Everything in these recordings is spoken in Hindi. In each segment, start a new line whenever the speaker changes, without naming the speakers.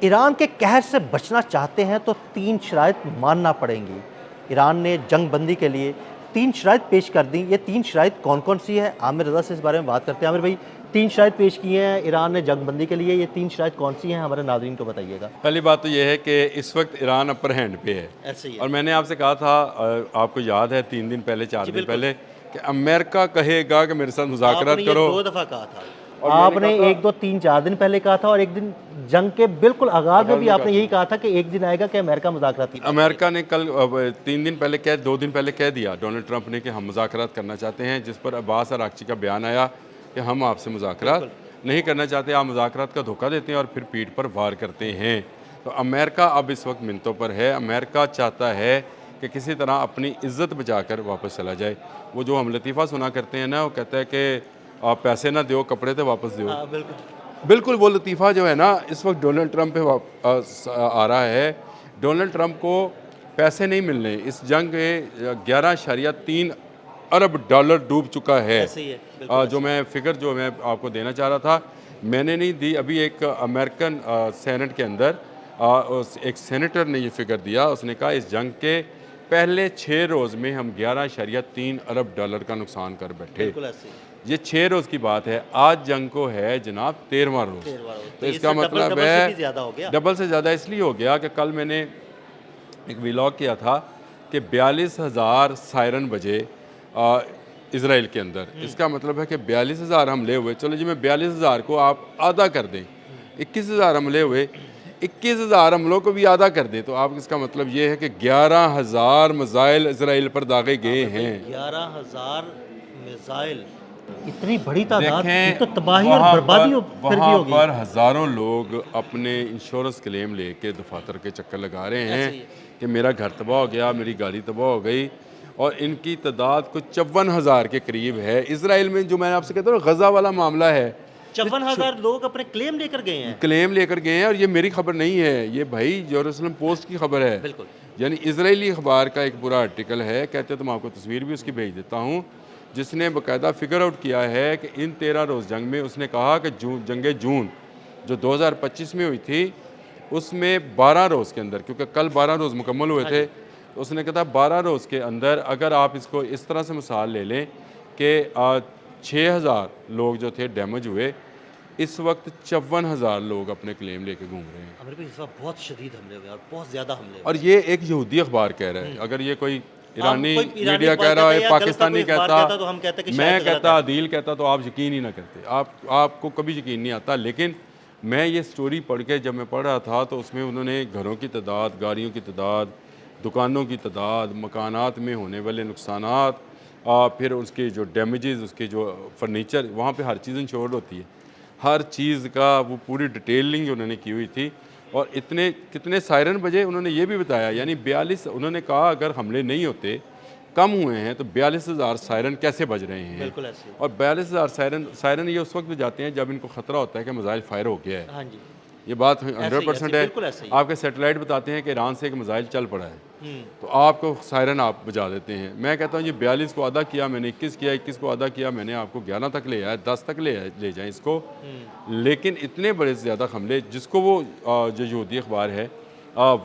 ईरान के कहर से बचना चाहते हैं तो 3 शराइत मानना पड़ेंगी। ईरान ने जंग बंदी के लिए 3 शराइत पेश कर दी। ये 3 शराइत कौन-कौन सी है? आमिर रज़ा से इस बारे में बात करते हैं। आमिर भाई, 3 शराइत पेश की हैं ईरान ने जंग बंदी के लिए, ये 3 शराइत कौन सी हैं? हमारे नाज़रीन को बताइएगा।
पहली बात तो ये है कि इस वक्त ईरान अपर हैंड पे है।
ऐसे ही है।
और मैंने आपसे कहा था, आपको याद है 3 दिन पहले 4
जी,
दिन
बिल्कुल।
पहले, कि अमेरिका कहेगा कि मेरे साथ मुज़ाकरात
आपने ये
करो।
2 दफ़ा कहा था।
और मैंने
आपने
कहा था
1, 2, 3, 4 दिन पहले कहा था और एक दिन जंग के बिल्कुल आगाज़ में भी आपने यही कहा था कि एक दिन आएगा कि अमेरिका मुज़ाकरात की बात
अमेरिका ने कल 3 दिन पहले 2 दिन पहले कह दिया डोनाल्ड ट्रंप ने कि हम मुज़ाकरात करना चाहते हैं, जिस पर अब्बास अराग़ची का बयान आया कि हम आपसे मुज़ाकरात नहीं करना चाहते, आप मुज़ाकरात का धोखा देते हैं और फिर पीठ पर वार करते हैं। तो अमेरिका अब इस वक्त मिनतों पर है। अमेरिका चाहता है कि किसी तरह अपनी इज़्ज़त बचाकर वापस चला जाए। वो जो हम लतीफ़ा सुना करते हैं ना, वो कहता है कि आप पैसे ना दो, कपड़े तो वापस दो।
हाँ, बिल्कुल।
बिल्कुल वो लतीफ़ा जो है ना, इस वक्त डोनाल्ड ट्रंप पे आ रहा है। डोनाल्ड ट्रंप को पैसे नहीं मिलने। इस जंग में 11.3 अरब डॉलर डूब चुका है।
ऐसे ही है, बिल्कुल
जो मैं फ़िगर जो मैं आपको देना चाह रहा था, मैंने नहीं दी। अभी एक अमेरिकन सेनेट के अंदर एक सेनेटर ने ये फ़िगर दिया। उसने कहा इस जंग के पहले 6 रोज़ में हम 11.3 अरब डॉलर का नुकसान कर बैठे।
बिल्कुल ऐसे ही।
ये 6 रोज़ की बात है। आज जंग को है जनाब 13वां रोज़।
13वां रोज़।
तो
इससे
इसका मतलब
डबल से भी
है
ज़्यादा हो गया।
डबल से ज़्यादा इसलिए हो गया कि कल मैंने एक व्लॉग किया था कि 42,000 सायरन बजे इसराइल के अंदर। इसका मतलब है कि 42,000 हमले हुए। चलो जी, मैं 42,000 को आप आधा कर दें, 21,000 हमले हुए, 21,000 हमलों को भी आधा कर दें, तो आप इसका मतलब ये है कि 11,000 मिसाइल इसराइल पर दागे गए हैं।
11,000 मिसाइल, इतनी बड़ी तादाद, ये तो
देखें,
तबाही और बर्बादी फिर भी
वहाँ
होगी।
पर हज़ारों लोग अपने इंश्योरेंस क्लेम लेके दफातर के चक्कर लगा रहे हैं
ऐसे ही है।
कि मेरा घर तबाह हो गया, मेरी गाड़ी तबाह हो गई। और इनकी तादाद कुछ 54,000 के करीब है। इसराइल में जो मैंने आपसे कहता हूँ गज़ा वाला मामला है,
54,000 लोग अपने क्लेम लेकर गए हैं।
क्लेम लेकर गए हैं। और ये मेरी खबर नहीं है, ये भाई जेरूसलम पोस्ट की खबर है।
बिल्कुल।
यानी इजरायली अखबार का एक पूरा आर्टिकल है। कहते तो मैं आपको तस्वीर भी उसकी भेज देता हूँ, जिसने बाकायदा फिगर आउट किया है कि इन 13 रोज़ जंग में उसने कहा कि जंग जून जो 2025 में हुई थी, उसमें 12 रोज़ के अंदर, क्योंकि कल 12 रोज़ मुकम्मल हुए थे, तो उसने कहा 12 रोज़ के अंदर अगर आप इसको इस तरह से मिसाल ले लें कि 6,000 लोग जो थे डैमेज हुए, इस वक्त 54,000 लोग अपने क्लेम लेके घूम रहे हैं।
हमारे पे इस बार बहुत शदीद हमले हुए और बहुत ज़्यादा हमले हुए।
और ये एक यहूदी अखबार कह रहा है। अगर ये कोई ईरानी
कोई ईरानी
मीडिया
अखबार
कह रहा
कहता
है,
है या गलत
पाकिस्तानी
कोई अखबार
कहता,
कहता तो हम कहते कि शायद
मैं
गलत
कहता,
है।
आदिल कहता, तो आप यकीन ही ना करते। आपको कभी यकीन नहीं आता। लेकिन मैं ये स्टोरी पढ़ के जब मैं पढ़ रहा था, तो उसमें उन्होंने घरों की तादाद, गाड़ियों की तादाद, दुकानों की तादाद, मकानात में होने वाले नुकसानात, फिर उसके जो डैमेजेस, उसके जो फर्नीचर, वहाँ पे हर चीज़ इंश्योर्ड होती है, हर चीज़ का वो पूरी डिटेलिंग उन्होंने की हुई थी। और इतने कितने सायरन बजे उन्होंने ये भी बताया, यानी 42, उन्होंने कहा अगर हमले नहीं होते, कम हुए हैं, तो 42,000 सायरन कैसे बज रहे हैं।
बिल्कुल ऐसे ही।
और 42,000 सायरन ये उस वक्त बजाते हैं जब इनको ख़तरा होता है कि मिसाइल फायर हो गया है।
हाँ जी।
ये बात
ऐसे ही,
100%
ऐसे ही,
है।
बिल्कुल ऐसे ही।
आपके सैटेलाइट बताते हैं कि ईरान से एक मिसाइल चल पड़ा है, तो आपको सायरन आप बजा देते हैं। मैं कहता हूँ ये 42 को आधा किया मैंने, 21 किया, 21 को आधा किया मैंने, आपको 11 तक ले आया, 10 तक ले जाएँ इसको। लेकिन इतने बड़े से ज़्यादा हमले, जिसको वो जो यहूदी अखबार है,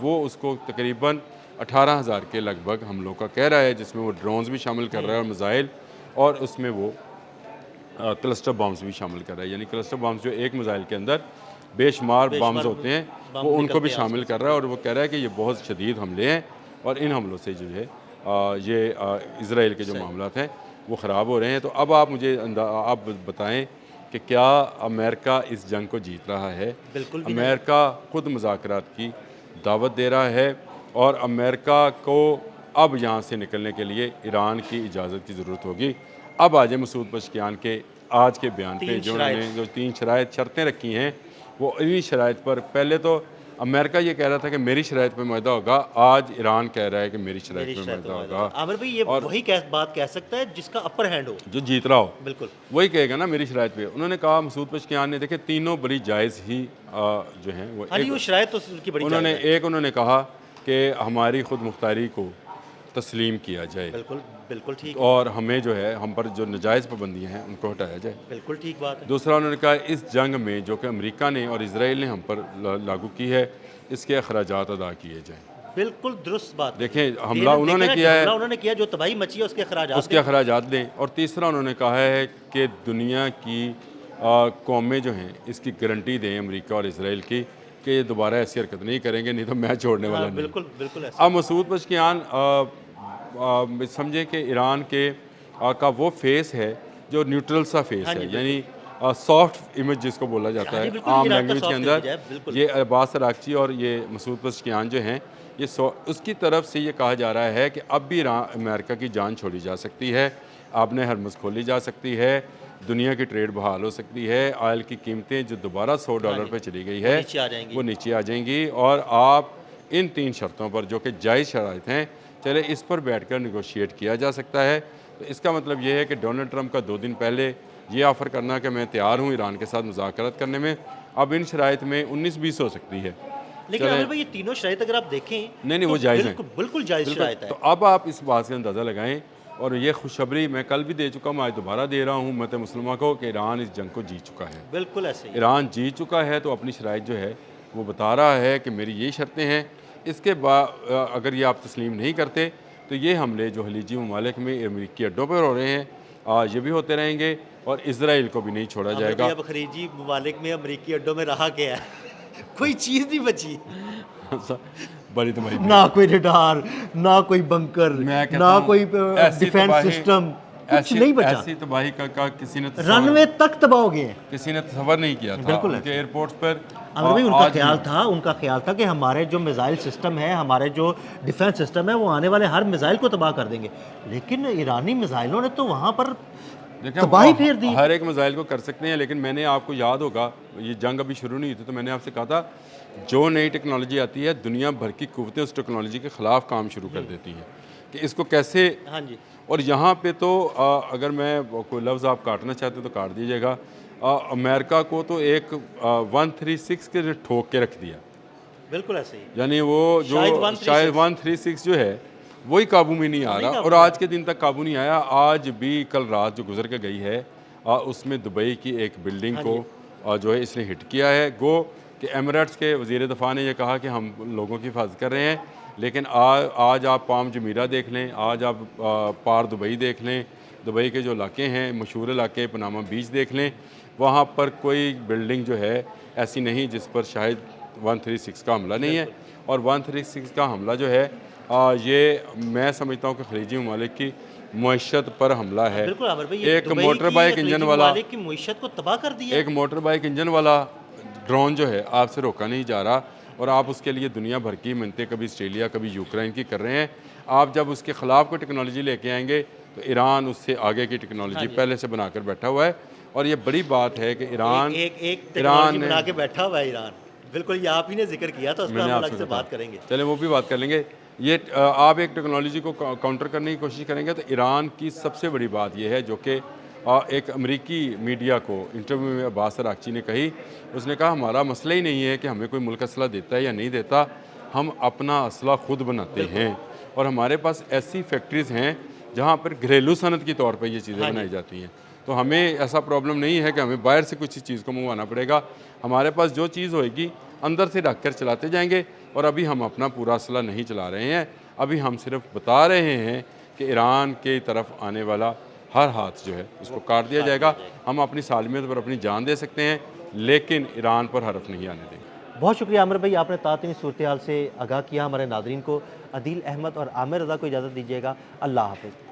वो उसको तकरीबन 18,000 के लगभग हमलों का कह रहा है, जिसमें वो ड्रोन्स भी शामिल कर रहा है और मिसाइल, और उसमें वो क्लस्टर बॉम्ब्स भी शामिल कर रहा है। यानी क्लस्टर बॉम्ब्स जो एक मिसाइल के अंदर बेशुमार बॉम्ब्स होते हैं, वो उनको भी शामिल कर रहा है। और वो कह रहा है कि ये बहुत शदीद हमले हैं और इन हमलों से जो है ये इसराइल के जो मामलात हैं वो ख़राब हो रहे हैं। तो अब आप मुझे आप बताएं कि क्या अमेरिका इस जंग को जीत रहा है?
बिल्कुल भी नहीं।
अमेरिका खुद मुज़ाकरात की दावत दे रहा है और अमेरिका को अब यहाँ से निकलने के लिए ईरान की इजाज़त की ज़रूरत होगी। अब आ जाए मसूद पशकियान के आज के बयान पे, जो उन्होंने जो 3 शर्तें रखी हैं, वो इन्हीं शराइत पर। पहले तो अमेरिका ये कह रहा था कि मेरी शराइत पे मुआहदा होगा, आज ईरान कह रहा है कि मेरी शराइत पे मुआहदा होगा।
आमिर भाई, ये
और
वही बात कह सकता है जिसका अपर हैंड हो,
जो जीत रहा हो
बिल्कुल
वही कहेगा ना मेरी शराइत पे। उन्होंने कहा, मसूद पशकियान ने, देखे तीनों बड़ी जायज़ ही जो हैं वो,
हाँ जी, वो शराइत तो उनकी बड़ी
उन्होंने
जायज़ है।
उन्होंने कहा कि हमारी खुद मुख्तारी को तस्लीम किया जाए
बिल्कुल बिल्कुल ठीक,
और हमें जो है हम पर जो नाजायज़ पाबंदियाँ हैं उनको हटाया जाए।
बिल्कुल ठीक बात है।
दूसरा उन्होंने कहा इस जंग में जो कि अमेरिका ने और इसराइल ने हम पर लागू की है, इसके अखराजात अदा किए जाएँ।
बिल्कुल दुरुस्त बात है।
देखें हमला
देखें
उन्होंने
ना,
किया है,
हमला उन्होंने किया, जो तबाही मची है उसके अखराजात
उसके
दें।
अखराजात दें। और तीसरा उन्होंने कहा है कि दुनिया की कौमें जो हैं इसकी गारंटी दें अमेरिका और इसराइल की कि ये दोबारा ऐसी हरकत नहीं करेंगे, नहीं तो मैं छोड़ने वाला
हाँ,
नहीं।
बिल्कुल बिल्कुल ऐसा।
अब मसूद पज़ेशियान समझें कि ईरान के का वो फेस है जो न्यूट्रल सा फेस
हाँ
है,
जी,
यानी सॉफ्ट इमेज जिसको बोला जाता
हाँ जी,
है
बिल्कुल,
आम
ईरान का
लैंग्वेज के
soft
अंदर।
image है, बिल्कुल।
ये अब्बास अरागची और ये मसूद पज़ेशियान जो हैं ये उसकी तरफ से ये कहा जा रहा है कि अब भी अमेरिका की जान छोड़ी जा सकती है, आपने हरमज़ खोली जा सकती है, दुनिया की ट्रेड बहाल हो सकती है, ऑयल की कीमतें जो दोबारा $100 पे चली गई है
नीचे आ जाएंगी।
वो नीचे आ जाएंगी। और आप इन 3 शर्तों पर जो कि जायज़ शराइत हैं, चले इस पर बैठकर नेगोशिएट किया जा सकता है। तो इसका मतलब ये है कि डोनाल्ड ट्रंप का 2 दिन पहले ये ऑफ़र करना कि मैं तैयार हूँ ईरान के साथ मुज़ाकरात करने में, अब इन शराइत में 19-20 हो सकती है।
लेकिन
चलें,
आमिर भाई, ये तीनों शराइत अगर आप देखें
नहीं, वो
तो
जायज़ हैं।
बिल्कुल बिल्कुल जायज़
बिल्कुल।
शराइत है।
तो अब आप इस बात से अंदाज़ा लगाएं, और ये खुशखबरी मैं कल भी दे चुका हूँ, आज दोबारा दे रहा हूँ उम्मत मुस्लिमा को कि ईरान इस जंग को जीत चुका है।
बिल्कुल ऐसे ही।
ईरान जीत चुका है, तो अपनी शराइत जो है वो बता रहा है कि मेरी ये शर्तें हैं, इसके बाद अगर ये आप तस्लीम नहीं करते तो ये हमले जो खलीजी ममालिक में अमेरिकी अड्डों पर हो रहे हैं ये भी होते रहेंगे और इसराइल को भी नहीं छोड़ा
आमिर
जाएगा।
भाई, अब खलीजी ममालिक में अमरीकी अड्डों में रहा क्या है? कोई चीज़ नहीं बची।
बड़ी तुम्हारी
ना कोई रडार, ना कोई बंकर,
मैं कहता
ना
हूँ,
कोई
ऐसी
डिफेंस
तबाही-
सिस्टम, कुछ
ऐसी
नहीं बचा।
ऐसी तबाही का किसी ने
रनवे तक तबाह हो गए हैं।
किसी ने तस्वर नहीं किया था।
बिल्कुल
उनके एयरपोर्ट्स पर
आमिर भाई,
आज भी-
उनका ख्याल था कि हमारे जो मिसाइल सिस्टम है, हमारे जो डिफेंस सिस्टम है, वो आने वाले हर मिसाइल को तबाह कर देंगे। लेकिन ईरानी मिसाइलों ने तो वहाँ पर
देखिए
तबाही
वो
फेर दी।
हर एक मिसाइल को कर सकते हैं, लेकिन मैंने आपको याद होगा ये जंग अभी शुरू नहीं हुई थी तो मैंने आपसे कहा था जो नई टेक्नोलॉजी आती है दुनिया भर की कुव्वतें उस टेक्नोलॉजी के ख़िलाफ़ काम शुरू कर देती हैं कि इसको कैसे।
हाँ जी,
और यहाँ पे तो अगर मैं कोई लफ्ज़ आप काटना चाहते तो काट दीजिएगा। अमेरिका को तो एक 136 के ठोक के रख दिया,
बिल्कुल ऐसे ही।
यानी वो जो शायद 136 जो है वही काबू में नहीं आ रहा और आज के दिन तक काबू नहीं आया। आज भी कल रात जो गुजर के गई है उसमें दुबई की एक बिल्डिंग को जो है इसने हिट किया है। गो कि एमिरेट्स के वज़ीर दफ़ा ने यह कहा कि हम लोगों की हिफाजत कर रहे हैं, लेकिन आज आप पाम जमीरा देख लें, आज आप पार दुबई देख लें, दुबई के जो इलाके हैं मशहूर इलाके पनामा बीच देख लें, वहाँ पर कोई बिल्डिंग जो है ऐसी नहीं जिस पर शायद 136 का हमला नहीं है। और 136 का हमला जो है ये मैं समझता हूँ कि खलीजी ममालिक की मईशत पर हमला है।
बिल्कुल आमिर भाई, ये
एक
दुबई
मोटर
की
बाइक
खलीजी
इंजन वाला
ममालिक की मईशत को तबाह कर दिया।
एक मोटर बाइक इंजन वाला ड्रोन जो है आपसे रोका नहीं जा रहा और आप उसके लिए दुनिया भर की मिन्नतें कभी ऑस्ट्रेलिया कभी यूक्रेन की कर रहे हैं। आप जब उसके ख़िलाफ़ कोई टेक्नोलॉजी लेके आएंगे तो ईरान उससे आगे की टेक्नोलॉजी पहले से बनाकर बैठा हुआ है। और ये बड़ी बात है कि ईरान
एक टेक्नोलॉजी बना के बैठा हुआ है ईरान। बिल्कुल, ये आप ही ने जिक्र किया था, उस पर हम अलग से बात करेंगे।
चले वो भी बात कर लेंगे। ये आप एक टेक्नोलॉजी को काउंटर करने की कोशिश करेंगे तो ईरान की सबसे बड़ी बात यह है जो कि एक अमेरिकी मीडिया को इंटरव्यू में अब्बास अरागची ने कही। उसने कहा हमारा मसला ही नहीं है कि हमें कोई मुल्क असला देता है या नहीं देता, हम अपना असला खुद बनाते हैं और हमारे पास ऐसी फैक्ट्रीज़ हैं जहाँ पर घरेलू सनत के तौर पर ये चीज़ें बनाई जाती हैं। तो हमें ऐसा प्रॉब्लम नहीं है कि हमें बाहर से कुछ चीज़ को मंगवाना पड़ेगा। हमारे पास जो चीज़ होएगी अंदर से ढक कर चलाते जाएंगे। और अभी हम अपना पूरा असला नहीं चला रहे हैं, अभी हम सिर्फ बता रहे हैं कि ईरान के तरफ आने वाला हर हाथ जो है उसको काट दिया जाएगा। हम अपनी सालमियत पर अपनी जान दे सकते हैं लेकिन ईरान पर हरफ नहीं आने देंगे।
बहुत शुक्रिया आमिर भाई, आपने तातनी सूरत हाल से आगाह किया हमारे नादरीन को। अदील अहमद और आमिर रज़ा को इजाज़त दीजिएगा। अल्लाह हाफ़िज़।